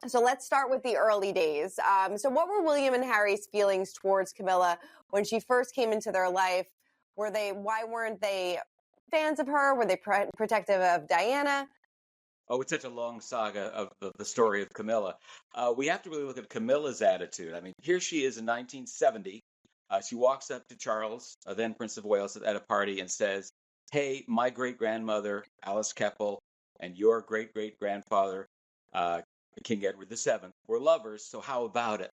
So let's start with the early days. So what were William and Harry's feelings towards Camilla when she first came into their life? Why weren't they fans of her? Were they protective of Diana? Oh, it's such a long saga of the story of Camilla. We have to really look at Camilla's attitude. I mean, here she is in 1970. She walks up to Charles, then Prince of Wales, at a party and says, "Hey, my great-grandmother, Alice Keppel, and your great-great-grandfather, uh, King Edward VII, were lovers, so how about it?"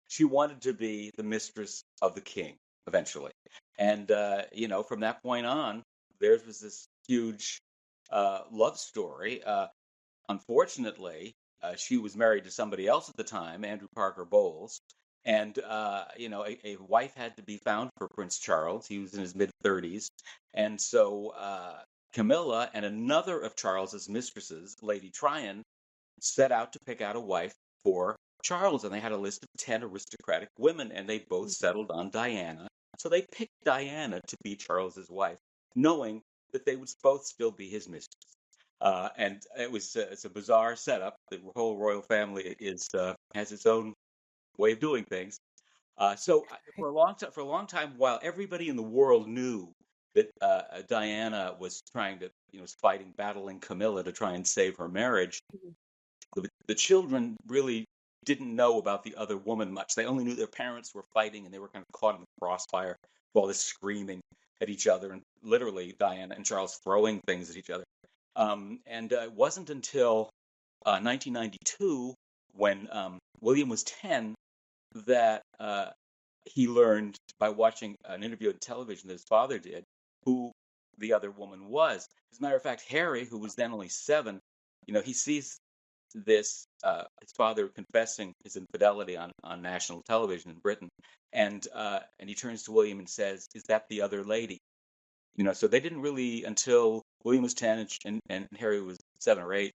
She wanted to be the mistress of the king eventually. And, from that point on, there was this huge love story. Unfortunately, she was married to somebody else at the time, Andrew Parker Bowles, and a wife had to be found for Prince Charles. He was in his mid-30s, and so Camilla and another of Charles's mistresses, Lady Tryon, set out to pick out a wife for Charles, and they had a list of 10 aristocratic women, and they both settled on Diana. So they picked Diana to be Charles's wife, knowing that they would both still be his mistress. And it's a bizarre setup. The whole royal family has its own way of doing things. For a long time, while everybody in the world knew that Diana was was fighting, battling Camilla to try and save her marriage, the children really didn't know about the other woman much. They only knew their parents were fighting, and they were kind of caught in the crossfire of all this screaming at each other, and literally Diana and Charles throwing things at each other. It wasn't until 1992, when William was 10, that he learned by watching an interview on television that his father did, who the other woman was. As a matter of fact, Harry, who was then only 7, he sees his father confessing his infidelity on national television in Britain, and he turns to William and says, "Is that the other lady?" So they didn't really, until William was 10 and Harry was 7 or 8,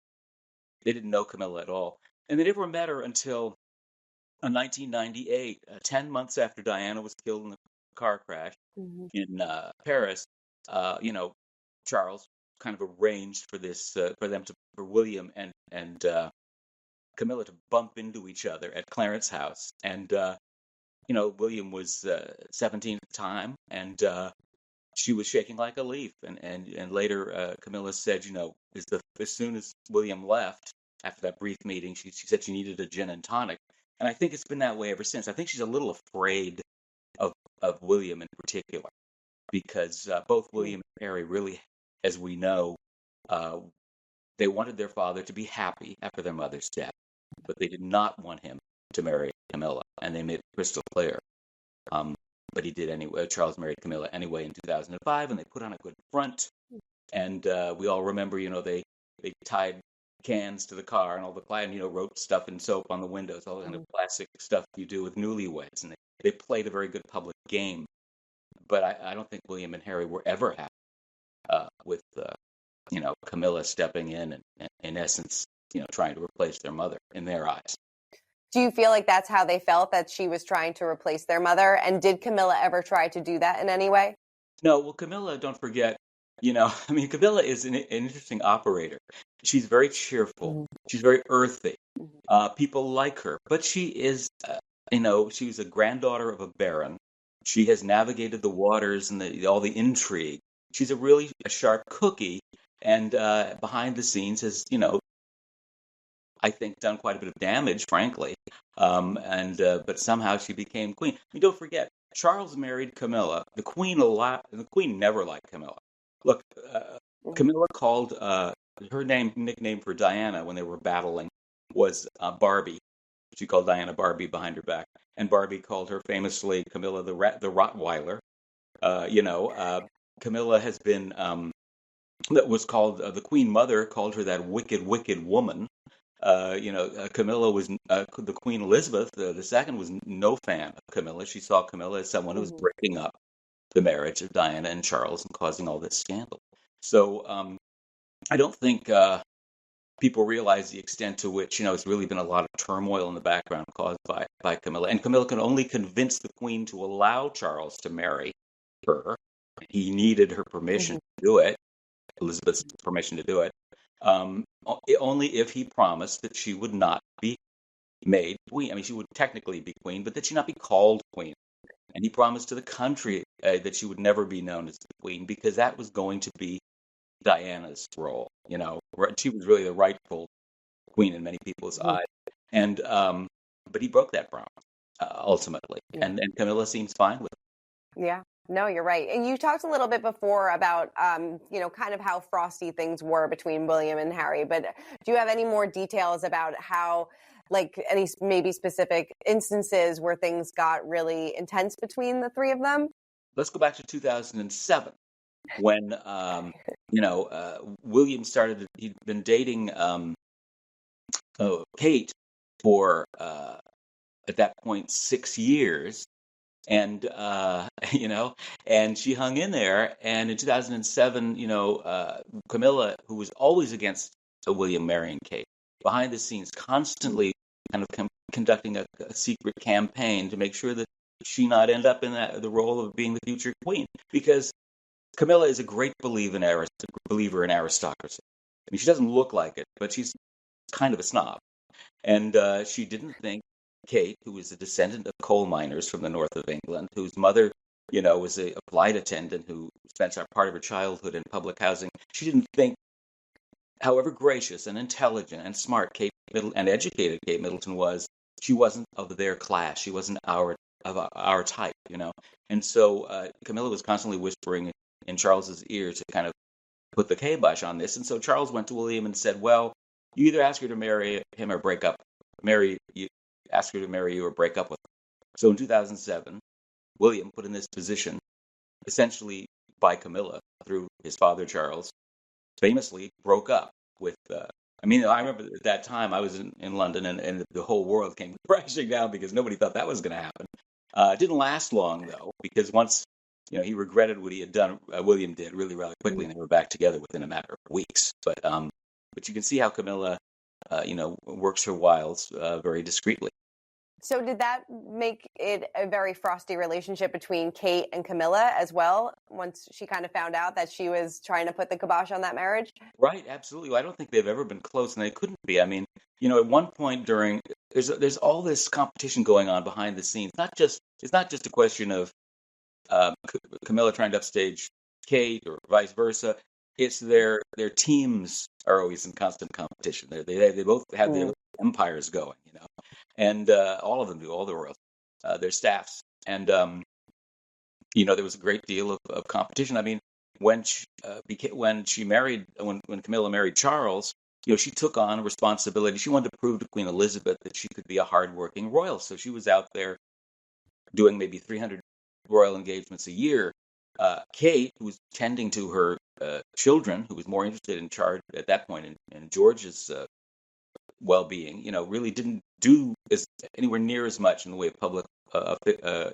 they didn't know Camilla at all. And they never met her until 1998, 10 months after Diana was killed in a car crash in Paris. Charles kind of arranged for William and Camilla to bump into each other at Clarence House. And, William was 17 at the time, and she was shaking like a leaf. And later, Camilla said, as soon as William left after that brief meeting, she said she needed a gin and tonic. And I think it's been that way ever since. I think she's a little afraid of William in particular, because both William and Harry really, as we know, they wanted their father to be happy after their mother's death, but they did not want him to marry Camilla, and they made it crystal clear. But he did anyway. Charles married Camilla anyway in 2005, and they put on a good front. And we all remember, they tied cans to the car and all the and wrote stuff in soap on the windows, all the kind of classic stuff you do with newlyweds. And they played a very good public game. But I don't think William and Harry were ever happy with Camilla stepping in and in essence, trying to replace their mother in their eyes. Do you feel like that's how they felt, that she was trying to replace their mother? And did Camilla ever try to do that in any way? No, well, Camilla, don't forget, Camilla is an interesting operator. She's very cheerful. She's very earthy. People like her, but she is, she was a granddaughter of a baron. She has navigated the waters and all the intrigue. She's a sharp cookie, and behind the scenes has, I think, done quite a bit of damage, frankly. But somehow she became queen. I mean, don't forget, Charles married Camilla. The queen never liked Camilla. Look, Camilla called her nickname for Diana when they were battling was Barbie. She called Diana Barbie behind her back, and Barbie called her famously Camilla the Rottweiler. Camilla has been that was called the Queen Mother called her that wicked woman. Camilla was the Queen Elizabeth II was no fan of Camilla. She saw Camilla as someone who was breaking up the marriage of Diana and Charles and causing all this scandal. So I don't think people realize the extent to which it's really been a lot of turmoil in the background caused by Camilla. And Camilla can only convince the Queen to allow Charles to marry her. He needed her permission to do it, Elizabeth's permission to do it. only if he promised that she would not be made queen. I mean, she would technically be queen, but that she not be called queen. And he promised to the country that she would never be known as the queen, because that was going to be Diana's role. She was really the rightful queen in many people's eyes. And but he broke that promise ultimately, and Camilla seems fine with it. Yeah. No, you're right. And you talked a little bit before about, kind of how frosty things were between William and Harry. But do you have any more details about how, like, any maybe specific instances where things got really intense between the three of them? Let's go back to 2007 when, William he'd been dating Kate for, at that point, 6 years. And and she hung in there. And in 2007, Camilla, who was always against William marrying Kate, behind the scenes, constantly kind of conducting a secret campaign to make sure that she not end up in the role of being the future queen, because Camilla is a great believer in aristocracy. I mean, she doesn't look like it, but she's kind of a snob, and she didn't think Kate, who was a descendant of coal miners from the north of England, whose mother, was a flight attendant who spent part of her childhood in public housing. She didn't think, however gracious and intelligent and smart and educated Kate Middleton was, she wasn't of their class. She wasn't our type, And so Camilla was constantly whispering in Charles's ear to kind of put the kibosh on this. And so Charles went to William and said, well, you either ask her to marry him or ask her to marry you or break up with her. So in 2007, William, put in this position, essentially by Camilla through his father Charles, famously broke up with. I remember at that time I was in London, and the whole world came crashing down because nobody thought that was going to happen. It didn't last long though, because once he regretted what he had done, William did really, really quickly, and they were back together within a matter of weeks. But you can see how Camilla, works her wiles very discreetly. So did that make it a very frosty relationship between Kate and Camilla as well, once she kind of found out that she was trying to put the kibosh on that marriage? Right, absolutely. I don't think they've ever been close, and they couldn't be. I mean, at one point there's all this competition going on behind the scenes. It's not just a question of Camilla trying to upstage Kate or vice versa. It's their teams are always in constant competition. They both have their empires going, and all of them do, all the royals, their staffs, and there was a great deal of competition. I mean, when Camilla married Charles, she took on a responsibility. She wanted to prove to Queen Elizabeth that she could be a hardworking royal. So she was out there doing maybe 300 royal engagements a year. Kate, who was tending to her children, who was more interested in charge at that point in George's well-being, really didn't do anywhere near as much in the way of public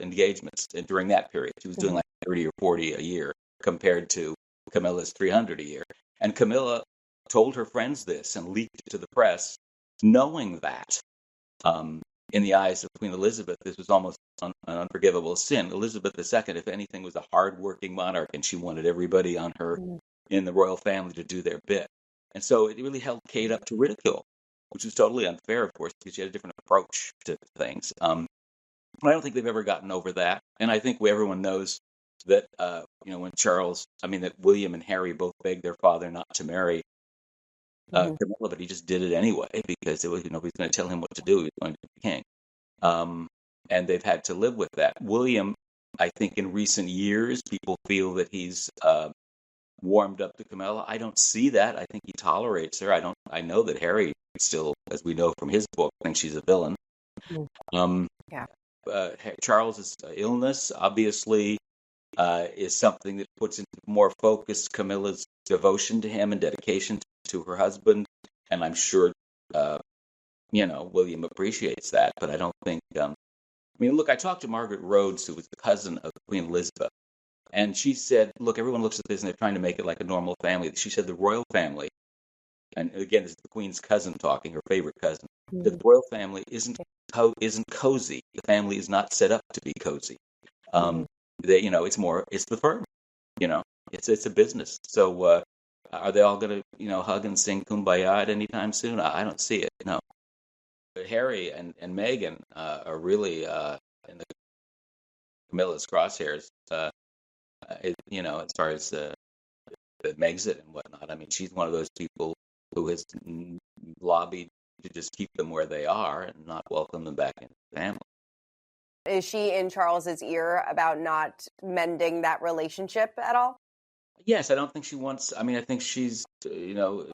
engagements during that period. She was doing like 30 or 40 a year compared to Camilla's 300 a year. And Camilla told her friends this and leaked it to the press, knowing that in the eyes of Queen Elizabeth, this was almost an unforgivable sin. Elizabeth II, if anything, was a hardworking monarch, and she wanted everybody on her in the royal family to do their bit. And so it really held Kate up to ridicule, which was totally unfair, of course, because she had a different approach to things. But I don't think they've ever gotten over that. And I think everyone knows that, that William and Harry both begged their father not to marry Camilla, but he just did it anyway because it was, nobody's going to tell him what to do. He was going to be king. And they've had to live with that. William, I think in recent years, people feel that he's warmed up to Camilla. I don't see that. I think he tolerates her. I know that Harry still, as we know from his book, thinks she's a villain. Charles's illness, obviously, is something that puts into more focus Camilla's devotion to him and dedication to her husband. And I'm sure, William appreciates that. But I don't think, look, I talked to Margaret Rhodes, who was the cousin of Queen Elizabeth. And she said, look, everyone looks at this and they're trying to make it like a normal family. She said the royal family, and again, this is the Queen's cousin talking, her favorite cousin, that the royal family isn't cozy. The family is not set up to be cozy. It's the firm, it's a business. So Are they all going to, hug and sing Kumbaya at any time soon? I don't see it. No. But Harry and Meghan are really in the Camilla's crosshairs. As far as the Megxit and whatnot. I mean, she's one of those people who has lobbied to just keep them where they are and not welcome them back into the family. Is she in Charles's ear about not mending that relationship at all? Yes, I don't think she wants. I mean, I think she's, the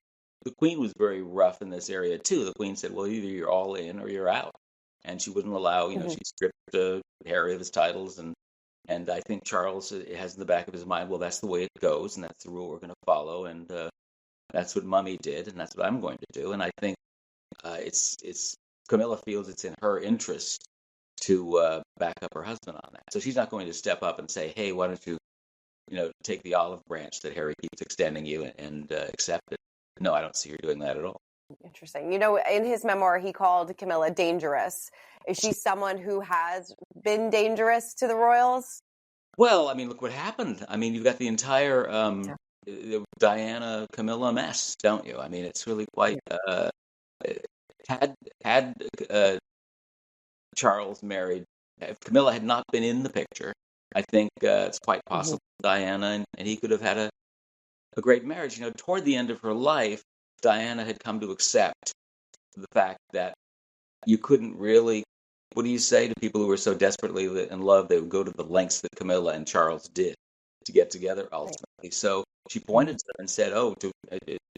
Queen was very rough in this area too. The Queen said, "Well, either you're all in or you're out," and she wouldn't allow. She stripped Harry of his titles, and I think Charles has in the back of his mind, well, that's the way it goes, and that's the rule we're going to follow, and that's what Mummy did, and that's what I'm going to do. And I think it's Camilla feels it's in her interest to back up her husband on that. So she's not going to step up and say, "Hey, why don't you, take the olive branch that Harry keeps extending you and accept it." No, I don't see her doing that at all. Interesting. In his memoir, he called Camilla dangerous. Is she someone who has been dangerous to the royals? Well, I mean, look what happened. I mean, you've got the entire Diana Camilla mess, don't you? I mean, it's really quite. Had Charles married, if Camilla had not been in the picture, I think it's quite possible Diana and he could have had a great marriage. Toward the end of her life, Diana had come to accept the fact that you couldn't really, what do you say to people who were so desperately in love, they would go to the lengths that Camilla and Charles did to get together ultimately. Right. So she pointed to them and said,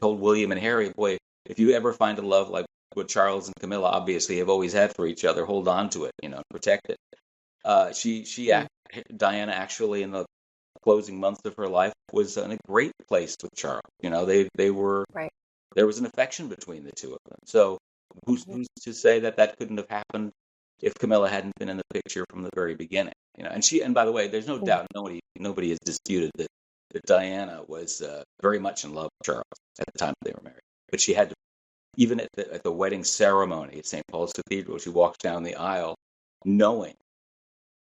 told William and Harry, boy, if you ever find a love like what Charles and Camilla obviously have always had for each other, hold on to it, protect it. Diana actually in the closing months of her life was in a great place with Charles. They were, right. There was an affection between the two of them. So who's to say that couldn't have happened if Camilla hadn't been in the picture from the very beginning? And by the way, there's no doubt, nobody has disputed that Diana was very much in love with Charles at the time they were married. But she had to, even at the wedding ceremony at St. Paul's Cathedral, she walks down the aisle knowing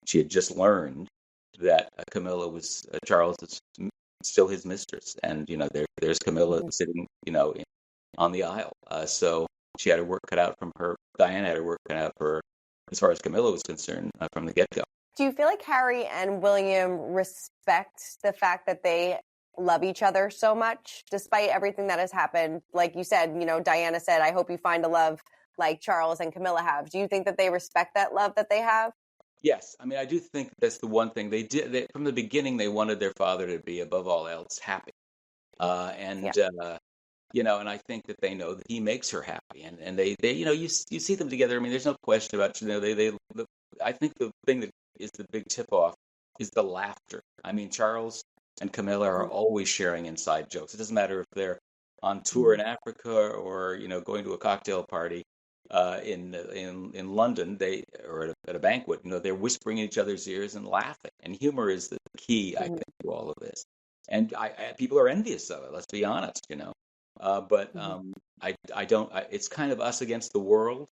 she had just learned that Camilla was Charles is still his mistress, and there's Camilla sitting on the aisle. So she had her work cut out from her. Diana had her work cut out for her, as far as Camilla was concerned, from the get-go. Do you feel like Harry and William respect the fact that they love each other so much, despite everything that has happened? Like you said, Diana said, "I hope you find a love like Charles and Camilla have." Do you think that they respect that love that they have? Yes. I mean, I do think that's the one thing they did. From the beginning, they wanted their father to be, above all else, happy. And I think that they know that he makes her happy. And they you see them together. I mean, there's no question about, I think the thing that is the big tip-off is the laughter. I mean, Charles and Camilla are always sharing inside jokes. It doesn't matter if they're on tour in Africa or, going to a cocktail party. In London, or at a banquet, they're whispering in each other's ears and laughing. And humor is the key, I think, to all of this. And people are envious of it. Let's be honest, But I don't. It's kind of us against the world.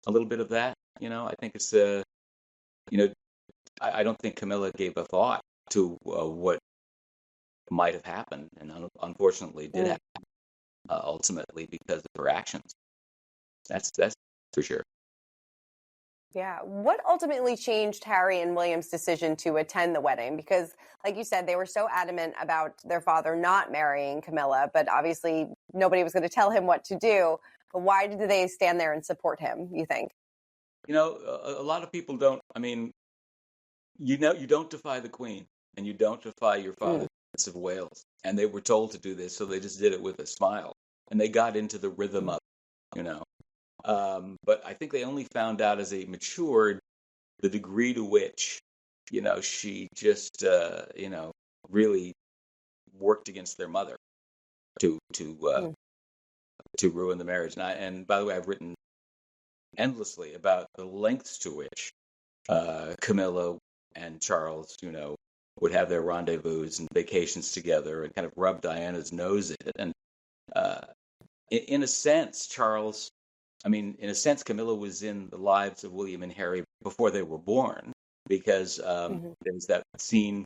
A little bit of that, I think it's I don't think Camilla gave a thought to what might have happened, and unfortunately did happen ultimately because of her actions. That's for sure. Yeah. What ultimately changed Harry and William's decision to attend the wedding? Because, like you said, they were so adamant about their father not marrying Camilla, but obviously nobody was going to tell him what to do. But why did they stand there and support him, you think? A lot of people don't. I mean, you don't defy the Queen, and you don't defy your father, the Prince of Wales. And they were told to do this, so they just did it with a smile. And they got into the rhythm of it, But I think they only found out as they matured the degree to which, she just, really worked against their mother to ruin the marriage. And by the way, I've written endlessly about the lengths to which Camilla and Charles, would have their rendezvous and vacations together and kind of rub Diana's nose in it. And in a sense, Camilla was in the lives of William and Harry before they were born, because there's that scene,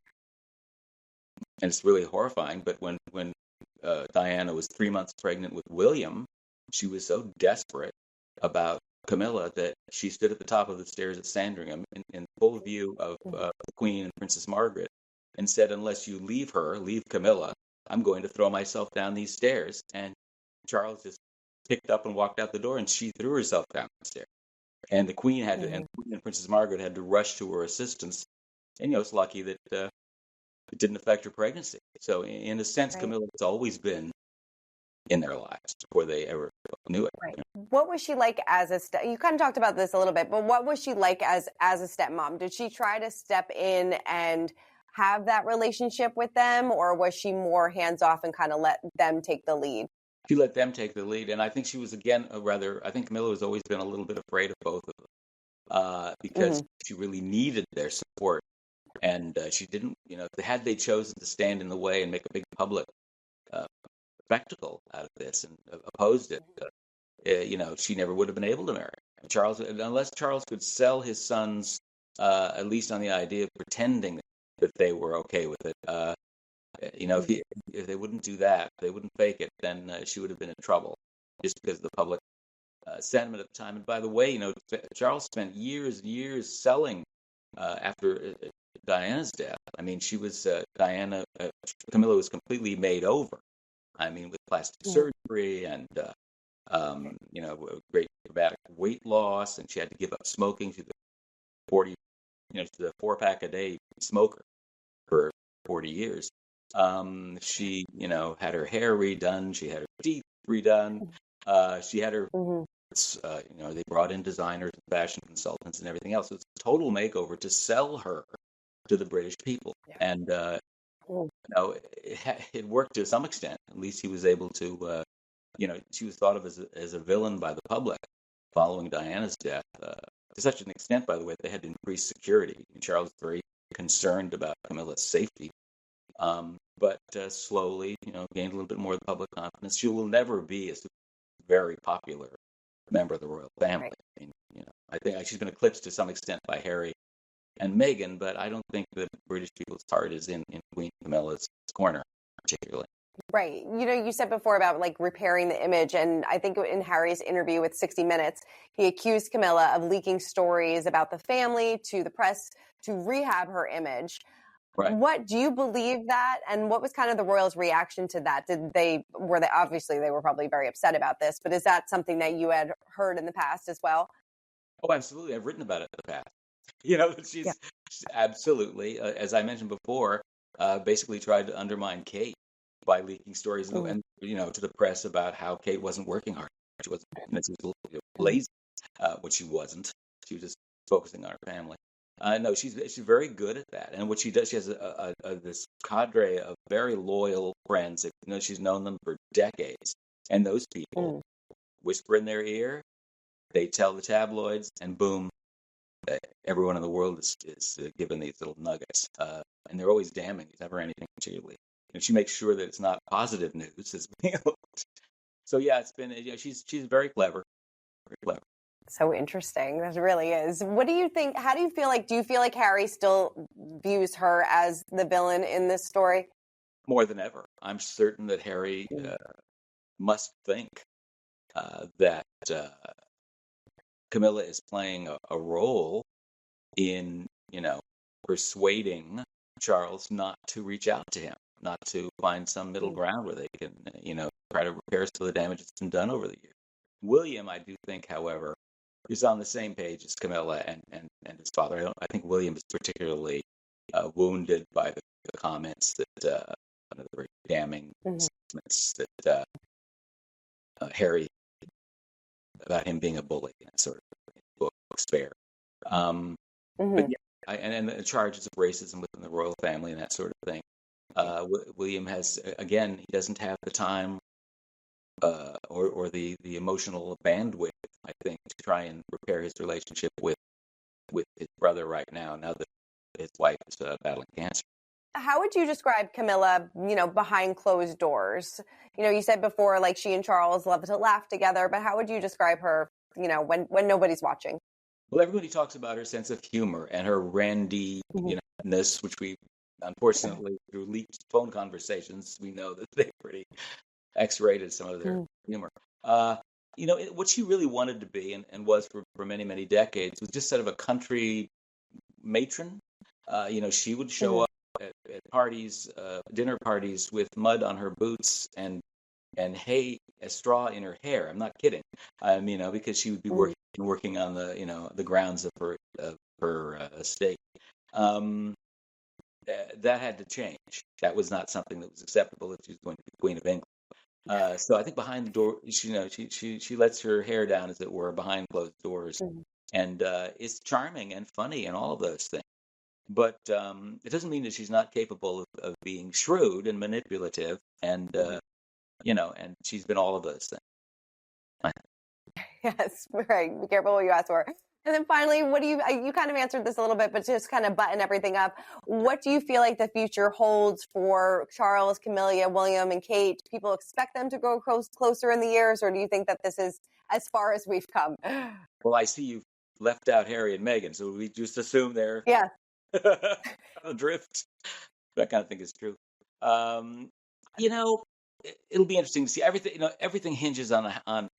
and it's really horrifying, but when Diana was 3 months pregnant with William, she was so desperate about Camilla that she stood at the top of the stairs at Sandringham in full view of the Queen and Princess Margaret and said, unless you leave Camilla, I'm going to throw myself down these stairs. And Charles just picked up and walked out the door, and she threw herself down the stairs. And the Queen had to, and Queen and Princess Margaret had to rush to her assistance. And it's lucky that it didn't affect her pregnancy. So in a sense, Camilla has always been in their lives before they ever knew it. Right. What was she like as you kind of talked about this a little bit, but what was she like as a stepmom? Did she try to step in and have that relationship with them, or was she more hands-off and kind of let them take the lead? She let them take the lead, and I think she was, again, I think Camilla has always been a little bit afraid of both of them because she really needed their support. And she didn't, had they chosen to stand in the way and make a big public spectacle out of this and opposed it, she never would have been able to marry Charles, unless Charles could sell his sons, at least on the idea of pretending that they were okay with it. If they wouldn't do that, if they wouldn't fake it, then she would have been in trouble just because of the public sentiment at the time. And by the way, Charles spent years and years selling after Diana's death. I mean, she was Camilla was completely made over. I mean, with plastic surgery and great dramatic weight loss, and she had to give up smoking. She's the 4-pack a day smoker for 40 years. She, had her hair redone. She had her teeth redone. She had her, they brought in designers and fashion consultants and everything else. It was a total makeover to sell her to the British people. Yeah. And, it worked to some extent. At least he was able to, she was thought of as a villain by the public following Diana's death. To such an extent, by the way, they had to increase security. And Charles was very concerned about Camilla's safety. But slowly, gained a little bit more of the public confidence. She will never be a very popular member of the royal family. Right. I mean, I think she's been eclipsed to some extent by Harry and Meghan, but I don't think the British people's heart is in Queen Camilla's corner, particularly. Right. You said before about like repairing the image, and I think in Harry's interview with 60 Minutes, he accused Camilla of leaking stories about the family to the press to rehab her image. Right. What do you believe that? And what was kind of the royals' reaction to that? Obviously they were probably very upset about this, but is that something that you had heard in the past as well? Oh, absolutely. I've written about it in the past. She's absolutely, as I mentioned before, basically tried to undermine Kate by leaking stories and to the press about how Kate wasn't working hard. She wasn't lazy, which she wasn't. She was just focusing on her family. No, she's very good at that. And what she does, she has this cadre of very loyal friends. She's known them for decades. And those people whisper in their ear, they tell the tabloids, and boom, everyone in the world is given these little nuggets. And they're always damning. It's never anything particularly. And she makes sure that it's not positive news. So yeah, it's been. She's very clever. Very clever. So interesting. That really is. What do you think? How do you feel like? Do you feel like Harry still views her as the villain in this story? More than ever. I'm certain that Harry must think that Camilla is playing a role in, persuading Charles not to reach out to him, not to find some middle ground where they can, try to repair some of the damage that's been done over the years. William, I do think, however, is on the same page as Camilla and his father. I think William is particularly wounded by the comments that one of the very damning statements that Harry about him being a bully, that sort of book Spare. But yeah, and the charges of racism within the royal family and that sort of thing. William has, again, he doesn't have the time or the emotional bandwidth, I think, to try and repair his relationship with his brother right now that his wife is battling cancer. How would you describe Camilla, behind closed doors? You said before, like, she and Charles love to laugh together, but how would you describe her, when nobody's watching? Well, everybody talks about her sense of humor and her randy, ness, which we unfortunately, through leaked phone conversations, we know that they pretty X-rated some of their Mm, humor. Uh, what she really wanted to be and was for many, many decades was just sort of a country matron. She would show mhm, up at parties, dinner parties with mud on her boots and hay, a straw in her hair. I'm not kidding. Because she would be mm, working on the grounds of her estate. Um, that had to change. That was not something that was acceptable if she was going to be Queen of England. So I think behind the door, she lets her hair down, as it were, behind closed doors, mhm, and is charming and funny and all of those things. But it doesn't mean that she's not capable of being shrewd and manipulative, and she's been all of those things. Yes, right. Be careful what you ask for. And then finally, what do you kind of answered this a little bit, but just kind of button everything up. What do you feel like the future holds for Charles, Camilla, William, and Kate? Do people expect them to grow closer in the years, or do you think that this is as far as we've come? Well, I see you've left out Harry and Meghan, so we just assume they're Yeah. adrift. That kind of thing is true. Um, it'll be interesting to see everything. Everything hinges on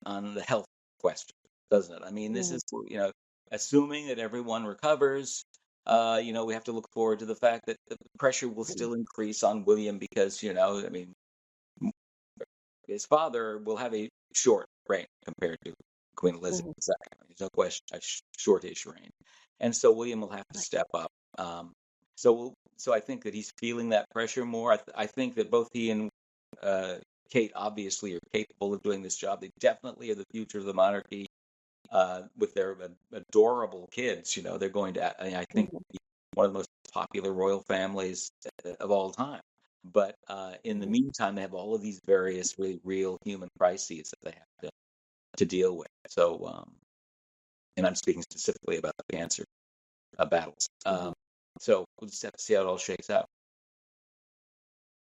the health question, doesn't it? I mean, this Mhm, is assuming that everyone recovers. We have to look forward to the fact that the pressure will still increase on William because I mean, his father will have a short reign compared to Queen Elizabeth mhm. II. There's no question, a shortish reign, and so William will have to step up. So I think that he's feeling that pressure more. I think that both he and Kate obviously are capable of doing this job. They definitely are the future of the monarchy. With their adorable kids, they're going to. I think Mhm, one of the most popular royal families of all time. But in the mhm. meantime, they have all of these various really real human crises that they have to deal with. So, and I'm speaking specifically about the cancer battles. Mhm. So we'll just have to see how it all shakes out.